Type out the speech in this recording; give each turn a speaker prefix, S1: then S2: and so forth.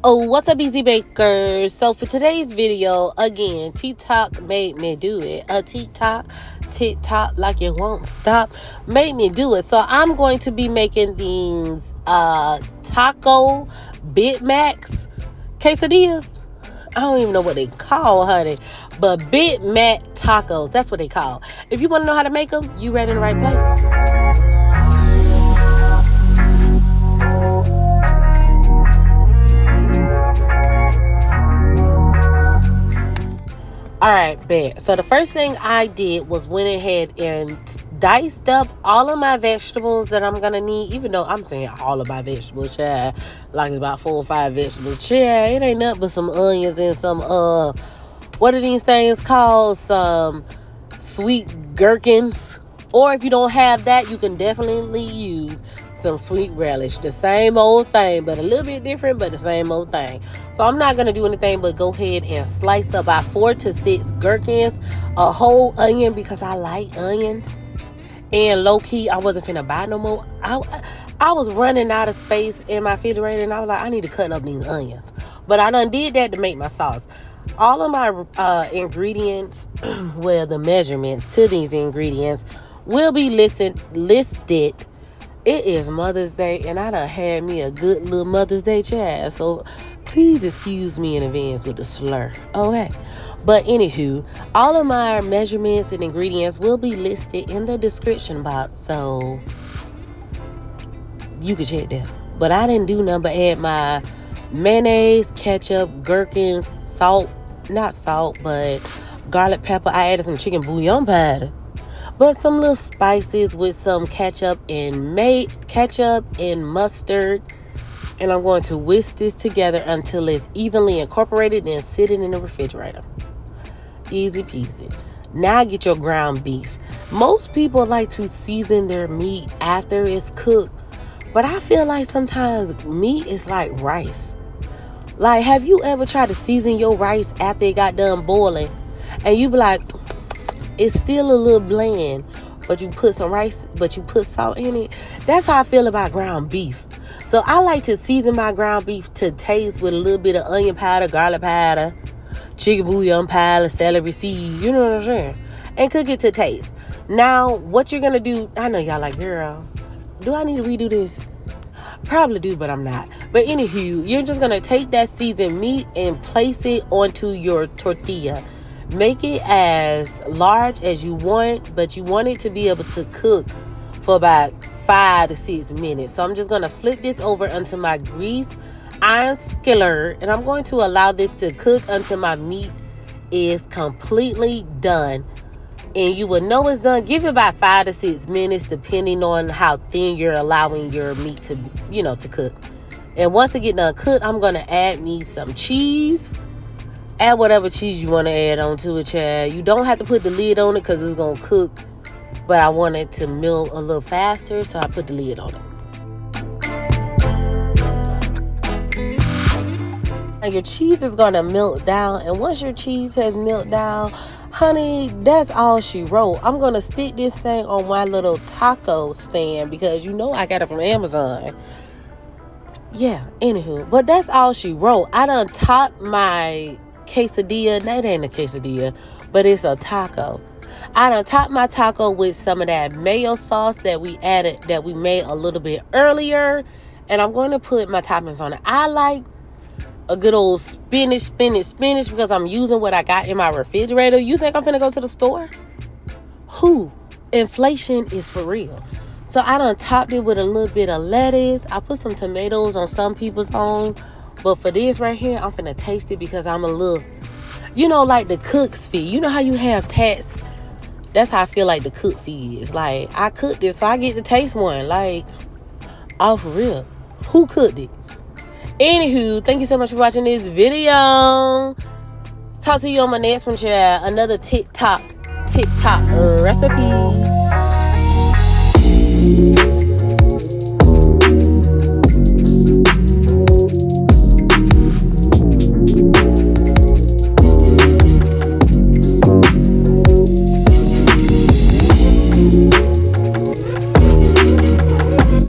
S1: Oh, what's up, Easy Bakers? So for today's video, again, TikTok made me do it. TikTok, like it won't stop, made me do it. So I'm going to be making these taco Big Macs quesadillas. I don't even know what they call, honey, but Big Mac tacos, that's what they call. If you want to know how to make them, you right in the right place. Alright, bet. So the first thing I did was went ahead and diced up all of my vegetables that I'm gonna need. Even though I'm saying all of my vegetables, yeah, like it's about 4 or 5 vegetables. Yeah, it ain't nothing but some onions and some what are these things called? Some sweet gherkins. Or if you don't have that, you can definitely use some sweet relish. The same old thing, but a little bit different, but the same old thing. So I'm not going to do anything but go ahead and slice up about 4 to 6 gherkins, a whole onion because I like onions. And low-key, I wasn't finna buy no more. I was running out of space in my refrigerator, and I was like, I need to cut up these onions. But I done did that to make my sauce. All of my ingredients, well, the measurements to these ingredients will be listed. It is Mother's Day, and I done had me a good little Mother's Day chat. So please excuse me in advance with the slur. Okay. But anywho, all of my measurements and ingredients will be listed in the description box. So you can check that. But I didn't do nothing but add my mayonnaise, ketchup, gherkins, salt. Not salt, but garlic pepper. I added some chicken bouillon powder. But some little spices with some ketchup and mustard. And I'm going to whisk this together until it's evenly incorporated and sit it in the refrigerator. Easy peasy. Now get your ground beef. Most people like to season their meat after it's cooked. But I feel like sometimes meat is like rice. Like, have you ever tried to season your rice after it got done boiling? And you be like, it's still a little bland, but you put some rice, but you put salt in it. That's how I feel about ground beef. So I like to season my ground beef to taste with a little bit of onion powder, garlic powder, chicken bouillon powder, celery seed, you know what I'm saying? And cook it to taste. Now, what you're going to do, I know y'all like, girl, do I need to redo this? Probably do, but I'm not. But anywho, you're just going to take that seasoned meat and place it onto your tortilla. Make it as large as you want, but you want it to be able to cook for about 5 to 6 minutes. So I'm just going to flip this over onto my grease iron skillet, and I'm going to allow this to cook until my meat is completely done. And you will know it's done. Give it about 5 to 6 minutes, depending on how thin you're allowing your meat to, to cook. And once it get done cooked, I'm going to add me some cheese. Add whatever cheese you want to add onto it, child. You don't have to put the lid on it because it's going to cook. But I want it to melt a little faster, so I put the lid on it. And your cheese is going to melt down. And once your cheese has melted down, honey, that's all she wrote. I'm going to stick this thing on my little taco stand because I got it from Amazon. Yeah, anywho. But that's all she wrote. I done topped my quesadilla. That ain't a quesadilla, but it's a taco. I done topped my taco with some of that mayo sauce that we made a little bit earlier. And I'm going to put my toppings on it. I like a good old spinach because I'm using what I got in my refrigerator. You think I'm finna go to the store? Inflation is for real. So I done topped it with a little bit of lettuce. I put some tomatoes on some people's own. But for this right here, I'm finna taste it because I'm a little, like the cook's fee. You know how you have tats? That's how I feel like the cook fee is. Like, I cooked this, so I get to taste one. Like, all for real. Who cooked it? Anywho, thank you so much for watching this video. Talk to you on my next one, child. Another TikTok recipe.